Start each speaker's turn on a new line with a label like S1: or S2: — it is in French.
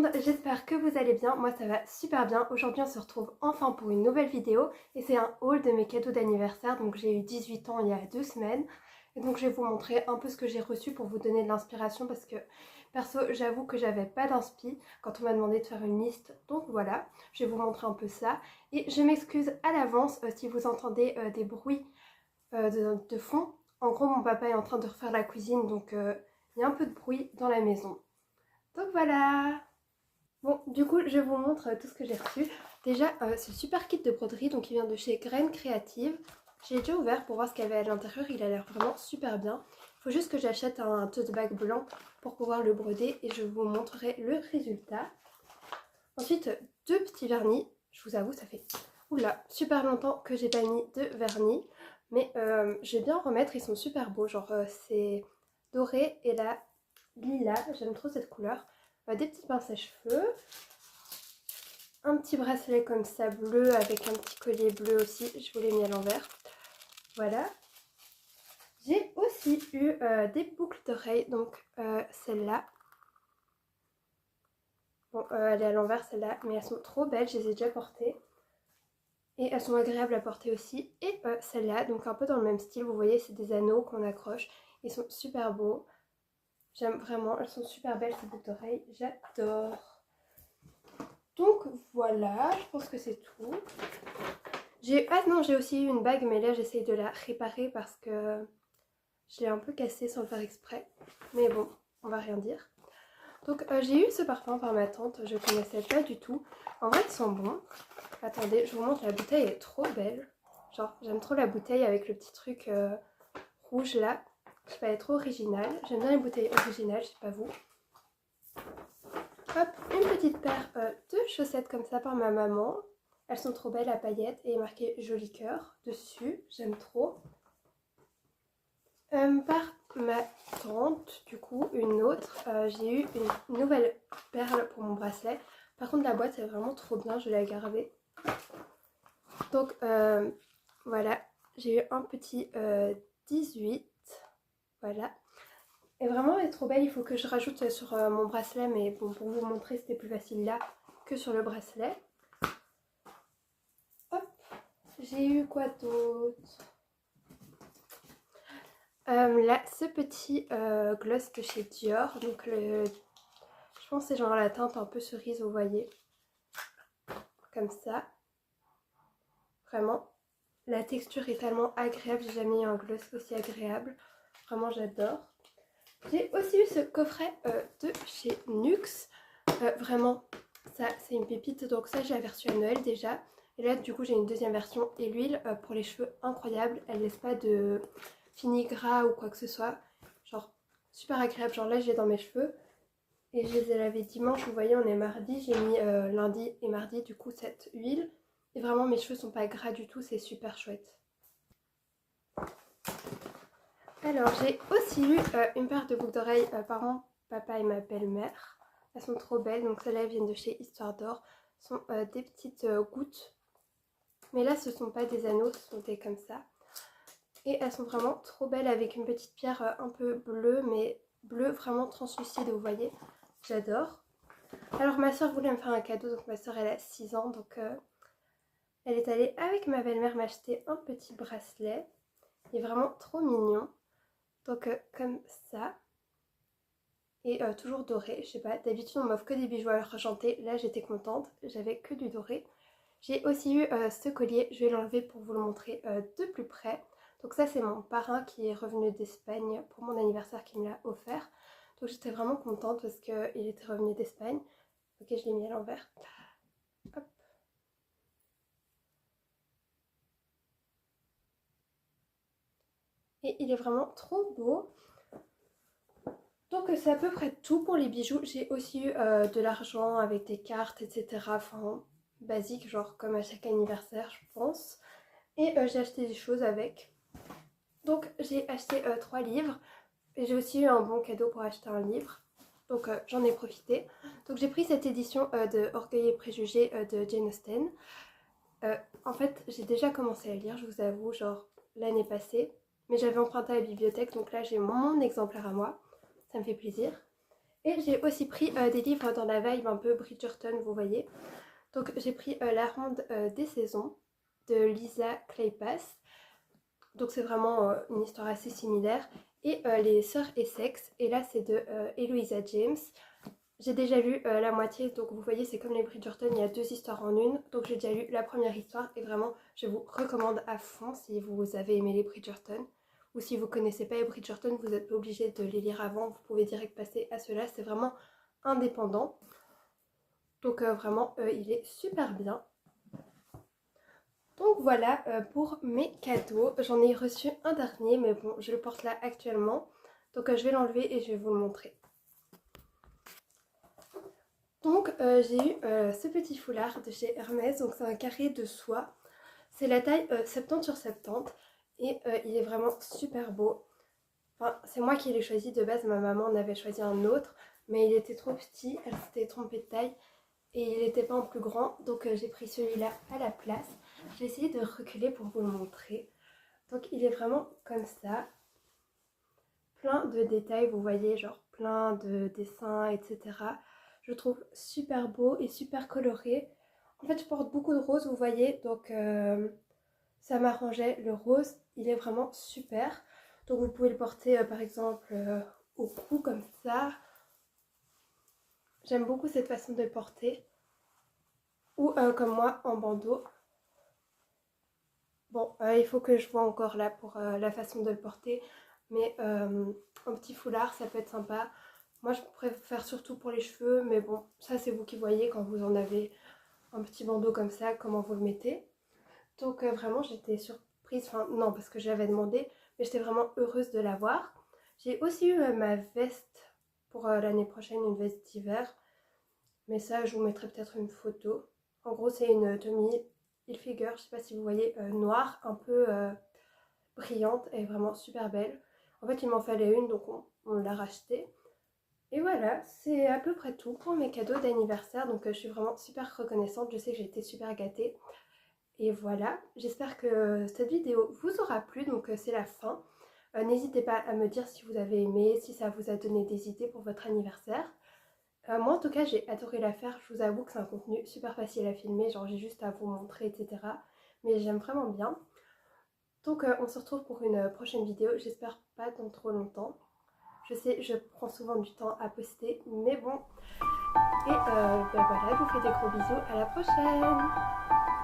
S1: monde, j'espère que vous allez bien, moi ça va super bien. Aujourd'hui on se retrouve enfin pour une nouvelle vidéo et c'est un haul de mes cadeaux d'anniversaire. Donc j'ai eu 18 ans il y a 2 semaines et donc je vais vous montrer un peu ce que j'ai reçu pour vous donner de l'inspiration parce que perso j'avoue que j'avais pas d'inspi quand on m'a demandé de faire une liste. Donc voilà, je vais vous montrer un peu ça et je m'excuse à l'avance si vous entendez des bruits de fond. En gros mon papa est en train de refaire la cuisine donc il y a un peu de bruit dans la maison. Donc voilà. Bon, du coup, je vous montre tout ce que j'ai reçu. Déjà, ce super kit de broderie, donc il vient de chez Graines Créatives. J'ai déjà ouvert pour voir ce qu'il y avait à l'intérieur, il a l'air vraiment super bien. Il faut juste que j'achète un tote bag blanc pour pouvoir le broder et je vous montrerai le résultat. Ensuite, deux petits vernis. Je vous avoue, ça fait super longtemps que j'ai pas mis de vernis. Mais je vais bien en remettre, ils sont super beaux. Genre, c'est doré et là, lilas. J'aime trop cette couleur. Des petites pinces à cheveux. Un petit bracelet comme ça bleu avec un petit collier bleu aussi. Je vous l'ai mis à l'envers. Voilà. J'ai aussi eu des boucles d'oreilles. Donc celle-là. Bon, elle est à l'envers celle-là, mais elles sont trop belles, je les ai déjà portées. Et elles sont agréables à porter aussi. Et celle-là, donc un peu dans le même style, vous voyez, c'est des anneaux qu'on accroche. Ils sont super beaux. J'aime vraiment, elles sont super belles ces boucles d'oreilles, j'adore. Donc voilà, je pense que c'est tout. Ah non, j'ai aussi eu une bague, mais là j'essaye de la réparer parce que je l'ai un peu cassée sans le faire exprès. Mais bon, on va rien dire. Donc j'ai eu ce parfum par ma tante, je ne connaissais pas du tout. En vrai, il sent bon. Attendez, je vous montre, la bouteille est trop belle. Genre, j'aime trop la bouteille avec le petit truc rouge là. Je sais pas, elle est trop originale. J'aime bien les bouteilles originales, je sais pas vous. Hop, une petite paire de chaussettes comme ça par ma maman. Elles sont trop belles à paillettes et marqué joli cœur dessus. J'aime trop. Par ma tante, du coup, une autre. J'ai eu une nouvelle perle pour mon bracelet. Par contre, la boîte est vraiment trop bien, je l'ai gardée. Donc voilà, j'ai eu un petit 18. Voilà. Et vraiment, elle est trop belle. Il faut que je rajoute sur mon bracelet. Mais bon, pour vous montrer, c'était plus facile là que sur le bracelet. Hop. J'ai eu quoi d'autre? Là, ce petit gloss de chez Dior. Donc, je pense que c'est genre la teinte un peu cerise, vous voyez. Comme ça. Vraiment. La texture est tellement agréable. J'ai jamais eu un gloss aussi agréable. Vraiment, j'adore. J'ai aussi eu ce coffret de chez NYX. Vraiment, ça c'est une pépite. Donc ça, j'ai la version à Noël déjà. Et là, du coup, j'ai une deuxième version. Et l'huile pour les cheveux, incroyable. Elle laisse pas de fini gras ou quoi que ce soit. Genre, super agréable. Genre là, j'ai dans mes cheveux. Et je les ai lavés dimanche. Vous voyez, on est mardi. J'ai mis lundi et mardi, du coup, cette huile. Et vraiment, mes cheveux sont pas gras du tout. C'est super chouette. Alors, j'ai aussi eu une paire de boucles d'oreilles par mon papa et ma belle-mère. Elles sont trop belles, donc celles-là viennent de chez Histoire d'Or. Ce sont des petites gouttes. Mais là, ce ne sont pas des anneaux, ce sont des comme ça. Et elles sont vraiment trop belles avec une petite pierre un peu bleue, mais bleu vraiment translucide, vous voyez. J'adore. Alors, ma soeur voulait me faire un cadeau, donc ma soeur, elle a 6 ans, donc elle est allée avec ma belle-mère m'acheter un petit bracelet. Il est vraiment trop mignon. Donc comme ça. Et toujours doré, je sais pas, d'habitude on m'offre que des bijoux argentés, là j'étais contente, j'avais que du doré. J'ai aussi eu ce collier, je vais l'enlever pour vous le montrer de plus près. Donc ça c'est mon parrain qui est revenu d'Espagne pour mon anniversaire qui me l'a offert. Donc j'étais vraiment contente parce qu'il était revenu d'Espagne. Ok, je l'ai mis à l'envers. Hop. Et il est vraiment trop beau. Donc c'est à peu près tout pour les bijoux. J'ai aussi eu de l'argent avec des cartes, etc. Enfin, basique, genre comme à chaque anniversaire, je pense. Et j'ai acheté des choses avec. Donc j'ai acheté 3 livres. Et j'ai aussi eu un bon cadeau pour acheter un livre. Donc j'en ai profité. Donc j'ai pris cette édition de Orgueil et Préjugés de Jane Austen. En fait, j'ai déjà commencé à lire, je vous avoue, genre l'année passée. Mais j'avais emprunté à la bibliothèque, donc là j'ai mon exemplaire à moi. Ça me fait plaisir. Et j'ai aussi pris des livres dans la vibe un peu Bridgerton, vous voyez. Donc j'ai pris La Ronde des Saisons de Lisa Kleypas. Donc c'est vraiment une histoire assez similaire. Et Les Sœurs Essex, et là c'est de Eloisa James. J'ai déjà lu la moitié, donc vous voyez c'est comme les Bridgerton, il y a 2 histoires en une. Donc j'ai déjà lu la première histoire et vraiment je vous recommande à fond si vous avez aimé les Bridgerton. Ou si vous ne connaissez pas les Bridgerton, vous n'êtes pas obligé de les lire avant, vous pouvez direct passer à cela, c'est vraiment indépendant. Donc vraiment il est super bien. Donc voilà pour mes cadeaux. J'en ai reçu un dernier, mais bon, je le porte là actuellement. Donc je vais l'enlever et je vais vous le montrer. Donc j'ai eu ce petit foulard de chez Hermès. Donc c'est un carré de soie. C'est la taille 70 sur 70 et il est vraiment super beau. Enfin, c'est moi qui l'ai choisi de base. Ma maman en avait choisi un autre, mais il était trop petit. Elle s'était trompée de taille et il n'était pas en plus grand. Donc j'ai pris celui-là à la place. Je vais essayer de reculer pour vous le montrer. Donc il est vraiment comme ça, plein de détails, vous voyez, genre plein de dessins, etc. Je le trouve super beau et super coloré. En fait, je porte beaucoup de rose, vous voyez, donc ça m'arrangeait. Le rose, il est vraiment super. Donc vous pouvez le porter par exemple au cou comme ça. J'aime beaucoup cette façon de le porter. Ou comme moi, en bandeau. Bon, il faut que je vois encore là pour la façon de le porter. Mais un petit foulard, ça peut être sympa. Moi, je préfère surtout pour les cheveux. Mais bon, ça, c'est vous qui voyez quand vous en avez un petit bandeau comme ça, comment vous le mettez. Donc vraiment, j'étais surprise. Enfin, non, parce que j'avais demandé. Mais j'étais vraiment heureuse de l'avoir. J'ai aussi eu ma veste pour l'année prochaine, une veste d'hiver. Mais ça, je vous mettrai peut-être une photo. En gros, c'est une Tommy Hilfiger, je sais pas si vous voyez, noire, un peu brillante. Elle est vraiment super belle. En fait, il m'en fallait une, donc on l'a rachetée. Et voilà, c'est à peu près tout pour mes cadeaux d'anniversaire. Donc je suis vraiment super reconnaissante. Je sais que j'ai été super gâtée. Et voilà, j'espère que cette vidéo vous aura plu. Donc c'est la fin. N'hésitez pas à me dire si vous avez aimé, si ça vous a donné des idées pour votre anniversaire. Moi en tout cas j'ai adoré la faire, je vous avoue que c'est un contenu super facile à filmer, genre j'ai juste à vous montrer etc. Mais j'aime vraiment bien. Donc on se retrouve pour une prochaine vidéo, j'espère pas dans trop longtemps. Je sais, je prends souvent du temps à poster, mais bon. Et ben voilà, je vous fais des gros bisous, à la prochaine!